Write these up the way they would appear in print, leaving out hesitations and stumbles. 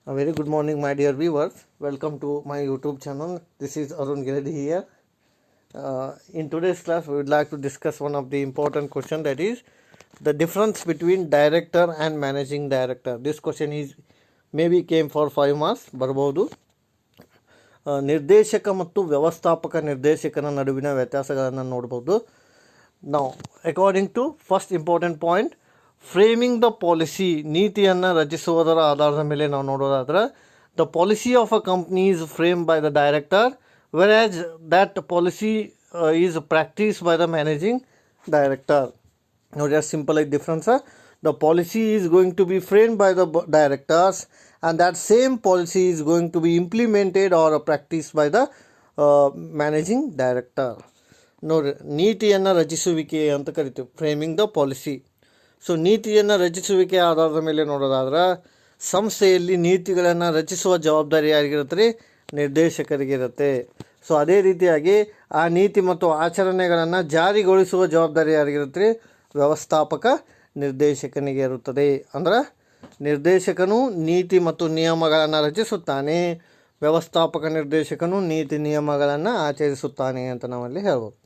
A very good morning, my dear viewers. Welcome to my YouTube channel. This is Arun Giredi here. In today's class, we would like to discuss one of the important question, that is the difference between director and managing director. This question is maybe came for 5 marks. ಬರಬಹುದು. ನಿರ್ದೇಶಕ ಮತ್ತು ವ್ಯವಸ್ಥಾಪಕ ನಿರ್ದೇಶಕನ ನಡುವಿನ ವ್ಯತ್ಯಾಸಗಳನ್ನು ನೋಡಬಹುದು. Now, according to first important point, framing the policy, ನೀತಿಯನ್ನು ರಚಿಸುವುದರ ಆಧಾರದ ಮೇಲೆ ನಾವು ನೋಡೋದಾದ್ರೆ the policy of a company is frame by the director, whereas that policy is practice by the managing director. ನೋಡಿ, ಅಷ್ಟು ಸಿಂಪಲ್ ಆಗಿ difference. The policy is going to be frame by the directors and that same policy is going to be implemented or practice by the managing director. ನೋಡಿ, ನೀತಿಯನ್ನು ರಚಿಸುವಿಕೆ ಅಂತ ಕರಿತೀವಿ, framing the policy. So ನೀತಿಯನ್ನು ರಚಿಸುವಿಕೆ ಆಧಾರದ ಮೇಲೆ ನೋಡೋದಾದ್ರೆ ಸಂಸ್ಥೆಯಲ್ಲಿ ನೀತಿಗಳನ್ನು ರಚಿಸುವ ಜವಾಬ್ದಾರಿ ಯಾರಿಗಿರುತ್ತೆ ರೀ? ನಿರ್ದೇಶಕರಿಗೆ ಇರುತ್ತೆ. ಸೊ ಅದೇ ರೀತಿಯಾಗಿ ಆ ನೀತಿ ಮತ್ತು ಆಚರಣೆಗಳನ್ನು ಜಾರಿಗೊಳಿಸುವ ಜವಾಬ್ದಾರಿ ಯಾರಿಗಿರುತ್ತೆ ರೀ? ವ್ಯವಸ್ಥಾಪಕ ನಿರ್ದೇಶಕನಿಗೆ ಇರುತ್ತದೆ. ಅಂದ್ರೆ ನಿರ್ದೇಶಕನು ನೀತಿ ಮತ್ತು ನಿಯಮಗಳನ್ನು ರಚಿಸುತ್ತಾನೆ, ವ್ಯವಸ್ಥಾಪಕ ನಿರ್ದೇಶಕನು ನೀತಿ ನಿಯಮಗಳನ್ನು ಆಚರಿಸುತ್ತಾನೆ ಅಂತ ನಾವಲ್ಲಿ ಹೇಳ್ಬೋದು.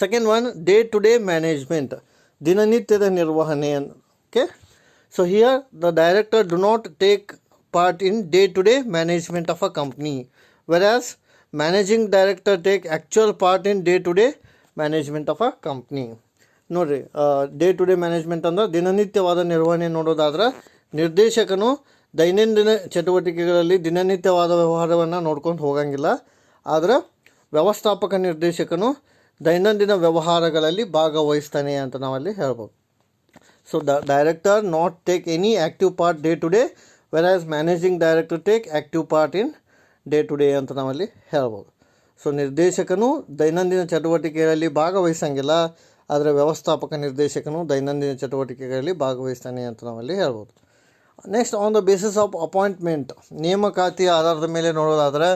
Second one, day to day management, ದಿನನಿತ್ಯದ ನಿರ್ವಹಣೆ. Okay, so here the director do not take part in day to day management of a company, whereas managing director take actual part in day to day management of a company. ನೋಡಿರಿ, day to day management ಅಂದ್ರೆ ದಿನನಿತ್ಯವಾದ ನಿರ್ವಹಣೆ ನೋಡೋದಾದ್ರೆ ನಿರ್ದೇಶಕನು ದೈನಂದಿನ ಚಟುವಟಿಕೆಗಳಲ್ಲಿ ದಿನನಿತ್ಯವಾದ ವ್ಯವಹಾರವನ್ನು ನೋಡ್ಕೊಂಡು ಹೋಗಂಗಿಲ್ಲ. ಆದರೆ ವ್ಯವಸ್ಥಾಪಕ ನಿರ್ದೇಶಕನು ದೈನಂದಿನ ವ್ಯವಹಾರಗಳಲ್ಲಿ ಭಾಗವಹಿಸ್ತಾನೆ ಅಂತ ನಾವಲ್ಲಿ ಹೇಳ್ಬೋದು. So the director not take any active part day to day, whereas managing director take active part in day to day ಅಂತ ನಾವಲ್ಲಿ ಹೇಳ್ಬೋದು. ಸೊ ನಿರ್ದೇಶಕನು ದೈನಂದಿನ ಚಟುವಟಿಕೆಗಳಲ್ಲಿ ಭಾಗವಹಿಸಂಗಿಲ್ಲ, ಆದರೆ ವ್ಯವಸ್ಥಾಪಕ ನಿರ್ದೇಶಕನು ದೈನಂದಿನ ಚಟುವಟಿಕೆಗಳಲ್ಲಿ ಭಾಗವಹಿಸ್ತಾನೆ ಅಂತ ನಾವಲ್ಲಿ ಹೇಳ್ಬೋದು. Next, on the basis of appointment, ನೇಮಕಾತಿಯ ಆಧಾರದ ಮೇಲೆ ನೋಡೋದಾದರೆ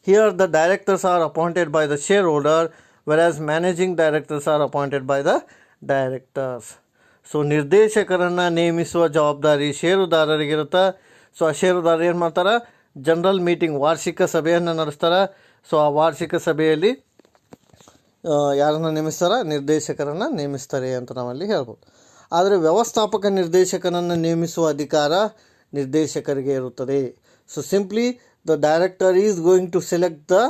here the directors are appointed by the share holder, whereas managing directors are appointed by the directors. ಸೊ ನಿರ್ದೇಶಕರನ್ನು ನೇಮಿಸುವ ಜವಾಬ್ದಾರಿ ಷೇರುದಾರರಿಗಿರುತ್ತೆ. ಸೊ ಆ ಷೇರುದಾರರು ಏನು ಮಾಡ್ತಾರೆ? ಜನರಲ್ ಮೀಟಿಂಗ್, ವಾರ್ಷಿಕ ಸಭೆಯನ್ನು ನಡೆಸ್ತಾರೆ. ಸೊ ಆ ವಾರ್ಷಿಕ ಸಭೆಯಲ್ಲಿ ಯಾರನ್ನು ನೇಮಿಸ್ತಾರೆ? ನಿರ್ದೇಶಕರನ್ನು ನೇಮಿಸ್ತಾರೆ ಅಂತ ನಾವಲ್ಲಿ ಹೇಳ್ಬೋದು. ಆದರೆ ವ್ಯವಸ್ಥಾಪಕ ನಿರ್ದೇಶಕನನ್ನು ನೇಮಿಸುವ ಅಧಿಕಾರ ನಿರ್ದೇಶಕರಿಗೆ ಇರುತ್ತದೆ. So simply the director is going to select the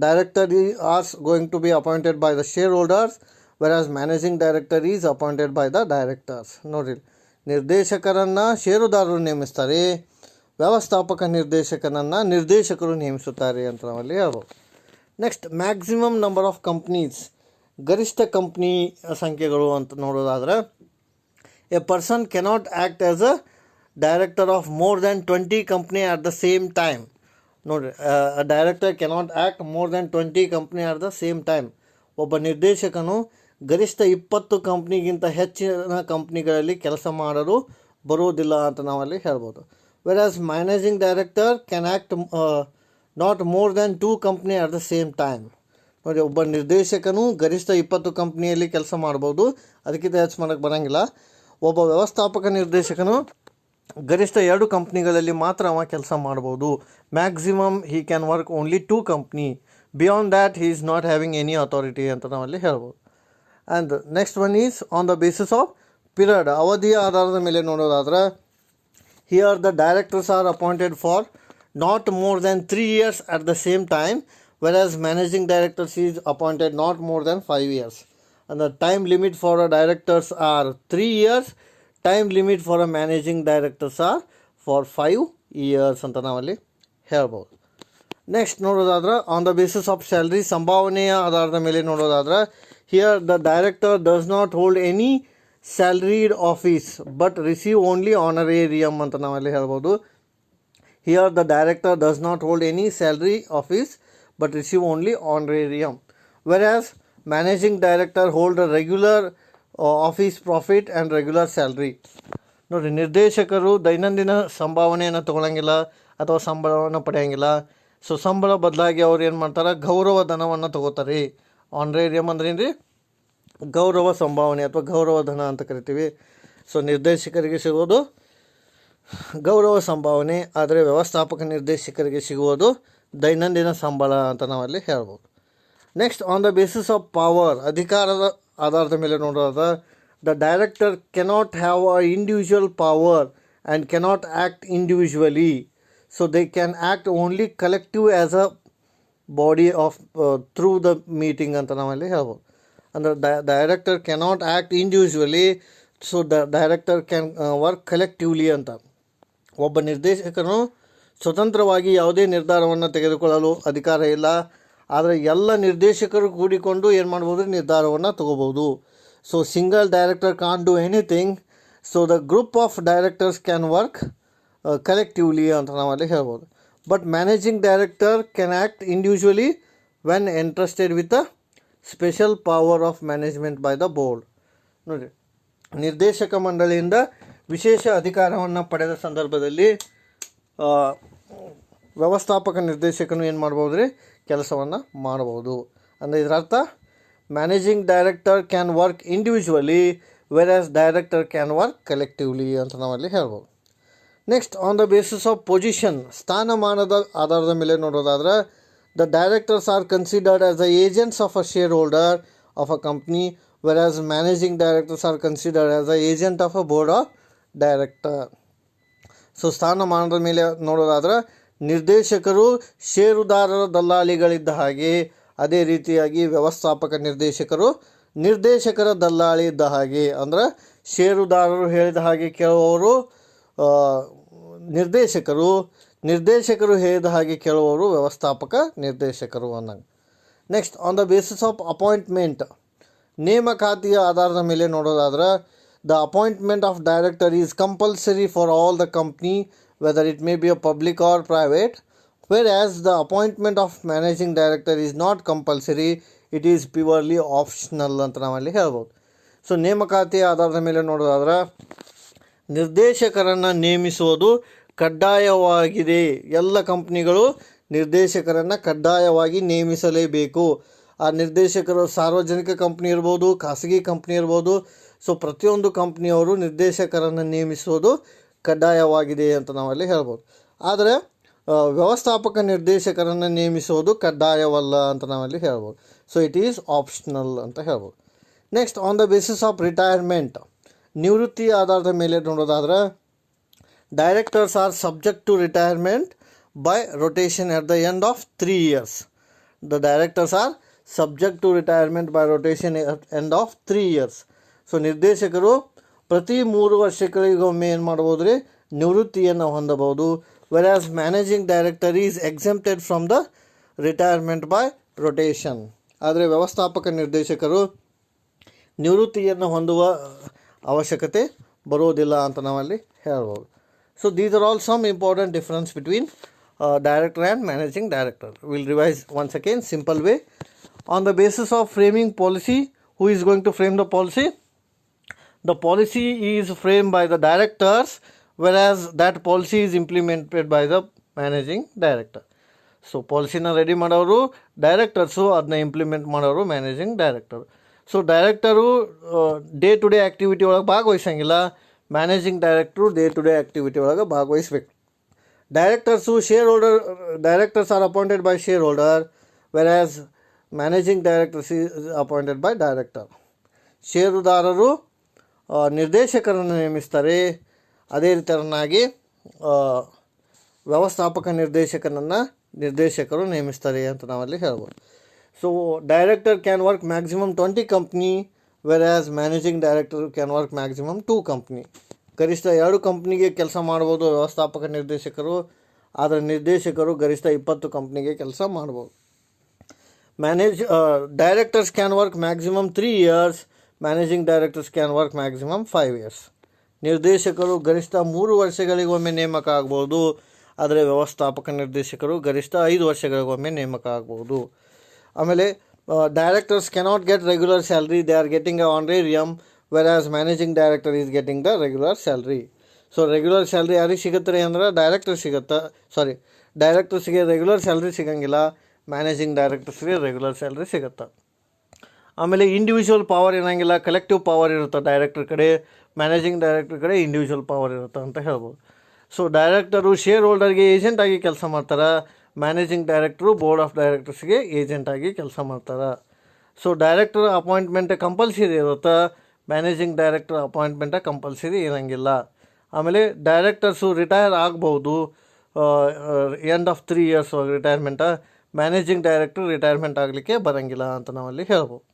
director is going to be appointed by the shareholders, whereas managing director is appointed by the directors. ನೋಡಿ, ನಿರ್ದೇಶಕರನ್ನು ಷೇರುದಾರರು ನೇಮಿಸ್ತಾರೆ, ವ್ಯವಸ್ಥಾಪಕ ನಿರ್ದೇಶಕನನ್ನು ನಿರ್ದೇಶಕರು ನೇಮಿಸುತ್ತಾರೆ ಅಂತ ನಾವಲ್ಲಿ ಹೇಳ್ಬೋದು. Next, maximum number of companies, ಗರಿಷ್ಠ company ಸಂಖ್ಯೆಗಳು ಅಂತ ನೋಡೋದಾದರೆ a person cannot act as a director of more than 20 company at the same time. ನೋಡಿರಿ, director cannot act more than 20 company at the same time. ಒಬ್ಬ ನಿರ್ದೇಶಕನು ಗರಿಷ್ಠ 20 ಕಂಪ್ನಿಗಿಂತ ಹೆಚ್ಚಿನ ಕಂಪ್ನಿಗಳಲ್ಲಿ ಕೆಲಸ ಮಾಡಲು ಬರುವುದಿಲ್ಲ ಅಂತ ನಾವಲ್ಲಿ ಹೇಳ್ಬೋದು. Whereas managing director can act not more than 2 company at the same time. ನೋಡಿ, ಒಬ್ಬ ನಿರ್ದೇಶಕನು ಗರಿಷ್ಠ 20 ಕಂಪ್ನಿಯಲ್ಲಿ ಕೆಲಸ ಮಾಡ್ಬೋದು, ಅದಕ್ಕಿಂತ ಹೆಚ್ಚು ಮಾಡೋಕ್ಕೆ ಬರೋಂಗಿಲ್ಲ. ಒಬ್ಬ ವ್ಯವಸ್ಥಾಪಕ ನಿರ್ದೇಶಕನು ಗರಿಷ್ಠ 2 ಕಂಪ್ನಿಗಳಲ್ಲಿ ಮಾತ್ರ ಅವ ಕೆಲಸ ಮಾಡ್ಬೋದು. Maximum he can work only 2 company, beyond that he is not having any authority ಅಂತ ನಾವಲ್ಲಿ ಹೇಳ್ಬೋದು. And next one is on the basis of period, ಅವಧಿಯ ಆಧಾರದ ಮೇಲೆ ನೋಡೋದಾದ್ರೆ here the directors are appointed for not more than 3 years at the same time, whereas managing directors is appointed not more than 5 years. and the time limit for the directors are 3 years. Time limit for a managing directors are for 5 years ಅಂತ ನಾವಲ್ಲಿ ಹೇಳ್ಬೋದು. Next ನೋಡೋದಾದ್ರೆ on the basis of salary, ಸಂಭಾವನೆಯ ಆಧಾರದ ಮೇಲೆ ನೋಡೋದಾದ್ರೆ here the director does not hold any salaried office but receive only honorarium ಅಂತ ನಾವಲ್ಲಿ ಹೇಳ್ಬೋದು. Here the director does not hold any salary office but receive only honorarium, whereas managing director hold a regular office profit and regular salary. ನೋಡಿ, ನಿರ್ದೇಶಕರು ದೈನಂದಿನ ಸಂಭಾವನೆಯನ್ನು ತೊಗೊಳಂಗಿಲ್ಲ ಅಥವಾ ಸಂಬಳವನ್ನು ಪಡೆಯೋಂಗಿಲ್ಲ. So ಸಂಬಳ ಬದಲಾಗಿ ಅವ್ರು ಏನು ಮಾಡ್ತಾರೆ? ಗೌರವ ಧನವನ್ನು ತೊಗೋತಾರೆ. ಆನರೇರಿಯಮ್ ಅಂದ್ರೆ ಏನು ರೀ? ಗೌರವ ಸಂಭಾವನೆ ಅಥವಾ ಗೌರವ ಧನ ಅಂತ ಕರಿತೀವಿ. ಸೊ ನಿರ್ದೇಶಕರಿಗೆ ಸಿಗೋದು ಗೌರವ ಸಂಭಾವನೆ. ಆದರೆ ವ್ಯವಸ್ಥಾಪಕ ನಿರ್ದೇಶಕರಿಗೆ ಸಿಗುವುದು ದೈನಂದಿನ ಸಂಬಳ ಅಂತ ನಾವಲ್ಲಿ ಹೇಳ್ಬೋದು. Next, on the basis of power, ಅಧಿಕಾರದ ಆಧಾರದ ಮೇಲೆ ನೋಡೋದ, the director cannot have a individual power and cannot act individually. So they can act only collective as a body of through the meeting ಅಂತ ನಾವಲ್ಲಿ ಹೇಳ್ಬೋದು. ಅಂದರೆ director cannot act individually, so the director can work collectively ಅಂತ. ಒಬ್ಬ ನಿರ್ದೇಶಕನು ಸ್ವತಂತ್ರವಾಗಿ ಯಾವುದೇ ನಿರ್ಧಾರವನ್ನು ತೆಗೆದುಕೊಳ್ಳಲು ಅಧಿಕಾರ ಇಲ್ಲ. ಆದರೆ ಎಲ್ಲ ನಿರ್ದೇಶಕರು ಕೂಡಿಕೊಂಡು ಏನು ಮಾಡ್ಬೋದು, ನಿರ್ಧಾರವನ್ನು ತಗೋಬೋದು. So single director can't do anything. So the group of directors can work collectively ಅಂತ ನಾವಲ್ಲಿ ಹೇಳ್ಬೋದು. But managing director can act individually when entrusted with a special power of management by the board. ನೋಡಿ, ನಿರ್ದೇಶಕ ಮಂಡಳಿಯಿಂದ ವಿಶೇಷ ಅಧಿಕಾರವನ್ನು ಪಡೆದ ಸಂದರ್ಭದಲ್ಲಿ ವ್ಯವಸ್ಥಾಪಕ ನಿರ್ದೇಶಕನು ಏನು ಮಾಡ್ಬೋದು ರೀ, ಕೆಲಸವನ್ನು ಮಾಡ್ಬೋದು. ಅಂದರೆ ಇದರ ಅರ್ಥ managing director can work individually whereas director can work collectively ಅಂತ ನಾವಲ್ಲಿ ಹೇಳ್ಬೋದು. Next, on the basis of position, ಸ್ಥಾನಮಾನದ ಆಧಾರದ ಮೇಲೆ ನೋಡೋದಾದ್ರೆ, the directors are considered as the agents of a shareholder of a company, whereas managing directors are considered as the agent of a board of director. So ಸ್ಥಾನಮಾನದ ಮೇಲೆ ನೋಡೋದಾದ್ರೆ, ನಿರ್ದೇಶಕರು ಷೇರುದಾರರ ದಲ್ಲಾಳಿಗಳಿದ್ದ ಹಾಗೆ, ಅದೇ ರೀತಿಯಾಗಿ ವ್ಯವಸ್ಥಾಪಕ ನಿರ್ದೇಶಕರು ನಿರ್ದೇಶಕರ ದಲ್ಲಾಳಿ ಇದ್ದ ಹಾಗೆ. ಅಂದರೆ ಷೇರುದಾರರು ಹೇಳಿದ ಹಾಗೆ ಕೇಳುವವರು ನಿರ್ದೇಶಕರು, ನಿರ್ದೇಶಕರು ಹೇಳಿದ ಹಾಗೆ ಕೇಳುವವರು ವ್ಯವಸ್ಥಾಪಕ ನಿರ್ದೇಶಕರು ಅನ್ನಂಗೆ. Next, on the basis of appointment, ನೇಮಕಾತಿಯ ಆಧಾರದ ಮೇಲೆ ನೋಡೋದಾದ್ರೆ, the appointment of director is compulsory for all the company, whether it may be a public or private, whereas the appointment of managing director is not compulsory, it is purely optional ಅಂತ ನಾವಲ್ಲಿ ಹೇಳ್ಬೋದು. So ನೇಮಕಾತಿಯ ಆಧಾರದ ಮೇಲೆ ನೋಡೋದಾದ್ರೆ, ನಿರ್ದೇಶಕರನ್ನು ನೇಮಿಸುವುದು ಕಡ್ಡಾಯವಾಗಿದೆ. ಎಲ್ಲ ಕಂಪ್ನಿಗಳು ನಿರ್ದೇಶಕರನ್ನು ಕಡ್ಡಾಯವಾಗಿ ನೇಮಿಸಲೇಬೇಕು. ಆ ನಿರ್ದೇಶಕರು ಸಾರ್ವಜನಿಕ ಕಂಪ್ನಿ ಇರ್ಬೋದು, ಖಾಸಗಿ ಕಂಪ್ನಿ ಇರ್ಬೋದು. ಸೊ ಪ್ರತಿಯೊಂದು ಕಂಪ್ನಿಯವರು ನಿರ್ದೇಶಕರನ್ನು ನೇಮಿಸುವುದು ಕಡ್ಡಾಯವಾಗಿದೆ ಅಂತ ನಾವಲ್ಲಿ ಹೇಳ್ಬೋದು. ಆದರೆ ವ್ಯವಸ್ಥಾಪಕ ನಿರ್ದೇಶಕರನ್ನು ನೇಮಿಸುವುದು ಕಡ್ಡಾಯವಲ್ಲ ಅಂತ ನಾವಲ್ಲಿ ಹೇಳ್ಬೋದು. ಸೊ ಇಟ್ ಈಸ್ ಆಪ್ಷನಲ್ ಅಂತ ಹೇಳ್ಬೋದು. Next, on the basis of retirement, ನಿವೃತ್ತಿ ಆಧಾರದ ಮೇಲೆ ನೋಡೋದಾದ್ರೆ, directors are subject to retirement by rotation at the end of 3 years. The directors are subject to retirement by rotation at end of 3 years. So ನಿರ್ದೇಶಕರು ಪ್ರತಿ 3 ವರ್ಷಗಳಿಗೊಮ್ಮೆ ಏನು ಮಾಡ್ಬೋದು ರೀ, ನಿವೃತ್ತಿಯನ್ನು ಹೊಂದಬಹುದು. Whereas managing director is exempted from the retirement by rotation. ಆದರೆ ವ್ಯವಸ್ಥಾಪಕ ನಿರ್ದೇಶಕರು ನಿವೃತ್ತಿಯನ್ನು ಹೊಂದುವ ಅವಶ್ಯಕತೆ ಬರೋದಿಲ್ಲ ಅಂತ ನಾವಲ್ಲಿ ಹೇಳ್ಬೋದು. So these are all some important difference between director and managing director. We'll revise once again, simple way. On the basis of framing policy, who is going to frame the policy? The policy is framed by the directors, whereas that policy is implemented by the managing director. So policyನ ready ಮಾಡೋರು directors, ಅದನ್ನ implement ಮಾಡೋರು managing director. So ಡೈರೆಕ್ಟರು day to day activity ಒಳಗೆ ಭಾಗವಹಿಸಂಗಿಲ್ಲ, managing ಡೈರೆಕ್ಟ್ರು day to day activity ಒಳಗೆ ಭಾಗವಹಿಸ್ಬೇಕು. Directors are appointed by shareholder, whereas managing directors is appointed by director. ಷೇರುದಾರರು ನಿರ್ದೇಶಕರನ್ನು ನೇಮಿಸ್ತಾರೆ. ಅದೇ ರೀತಿಯಾಗಿ ವ್ಯವಸ್ಥಾಪಕ ನಿರ್ದೇಶಕರು ನೇಮಿಸ್ತಾರೆ ಅಂತ ನಾವಲ್ಲಿ ಹೇಳ್ಬೋದು. So director can work maximum 20 company, whereas managing director can work maximum 2 company. ಗರಿಷ್ಠ 2 ಕಂಪ್ನಿಗೆ ಕೆಲಸ ಮಾಡ್ಬೋದು ವ್ಯವಸ್ಥಾಪಕ ನಿರ್ದೇಶಕರು, ಆದರೆ ನಿರ್ದೇಶಕರು ಗರಿಷ್ಠ 20 ಕಂಪ್ನಿಗೆ ಕೆಲಸ ಮಾಡ್ಬೋದು. Directors can work maximum 3 years, managing directors can work maximum 5 years. ನಿರ್ದೇಶಕರು ಗರಿಷ್ಠ 3 ವರ್ಷಗಳಿಗೊಮ್ಮೆ ನೇಮಕ ಆಗ್ಬೋದು, ಆದರೆ ವ್ಯವಸ್ಥಾಪಕ ನಿರ್ದೇಶಕರು ಗರಿಷ್ಠ 5 ವರ್ಷಗಳಿಗೊಮ್ಮೆ ನೇಮಕ ಆಗ್ಬೋದು. ಆಮೇಲೆ directors cannot get regular salary, they are getting a honorarium, whereas managing director is getting the regular salary. So regular salary ಯಾರಿಗೆ ಸಿಗುತ್ತೆ ಅಂದ್ರೆ ಡೈರೆಕ್ಟರ್ಸ್ಗೆ ರೆಗ್ಯುಲರ್ ಸ್ಯಾಲ್ರಿ ಸಿಗೋಂಗಿಲ್ಲ, ಮ್ಯಾನೇಜಿಂಗ್ ಡೈರೆಕ್ಟರ್ಸ್ಗೆ ರೆಗ್ಯುಲರ್ ಸ್ಯಾಲ್ರಿ ಸಿಗುತ್ತೆ. ಆಮೇಲೆ ಇಂಡಿವಿಜುವಲ್ ಪವರ್ ಇರೋಂಗಿಲ್ಲ, ಕಲೆಕ್ಟಿವ್ ಪವರ್ ಇರುತ್ತೆ ಡೈರೆಕ್ಟರ್ ಕಡೆ, ಮ್ಯಾನೇಜಿಂಗ್ ಡೈರೆಕ್ಟರ್ ಕಡೆ ಇಂಡಿವಿಜುವಲ್ ಪವರ್ ಇರುತ್ತೆ ಅಂತ ಹೇಳ್ಬೋದು. ಸೊ ಡೈರೆಕ್ಟರು ಶೇರ್ ಹೋಲ್ಡರ್ಗೆ ಏಜೆಂಟ್ ಆಗಿ ಕೆಲಸ ಮಾಡ್ತಾರೆ, ಮ್ಯಾನೇಜಿಂಗ್ ಡೈರೆಕ್ಟರು ಬೋರ್ಡ್ ಆಫ್ ಡೈರೆಕ್ಟರ್ಸ್ಗೆ ಏಜೆಂಟ್ ಆಗಿ ಕೆಲಸ ಮಾಡ್ತಾರೆ. ಸೊ ಡೈರೆಕ್ಟರ್ ಅಪಾಯಿಂಟ್ಮೆಂಟ್ ಕಂಪಲ್ಸರಿ ಇರುತ್ತೆ, ಮ್ಯಾನೇಜಿಂಗ್ ಡೈರೆಕ್ಟರ್ ಅಪಾಯಿಂಟ್ಮೆಂಟ್ ಕಂಪಲ್ಸರಿ ಇರೋಂಗಿಲ್ಲ. ಆಮೇಲೆ ಡೈರೆಕ್ಟರ್ಸು ರಿಟೈರ್ ಆಗ್ಬೋದು end of 3 years retirement. Managing director retirement ಆಗಲಿಕ್ಕೆ ಬರೋಂಗಿಲ್ಲ ಅಂತ ನಾವಲ್ಲಿ ಹೇಳ್ಬೋದು.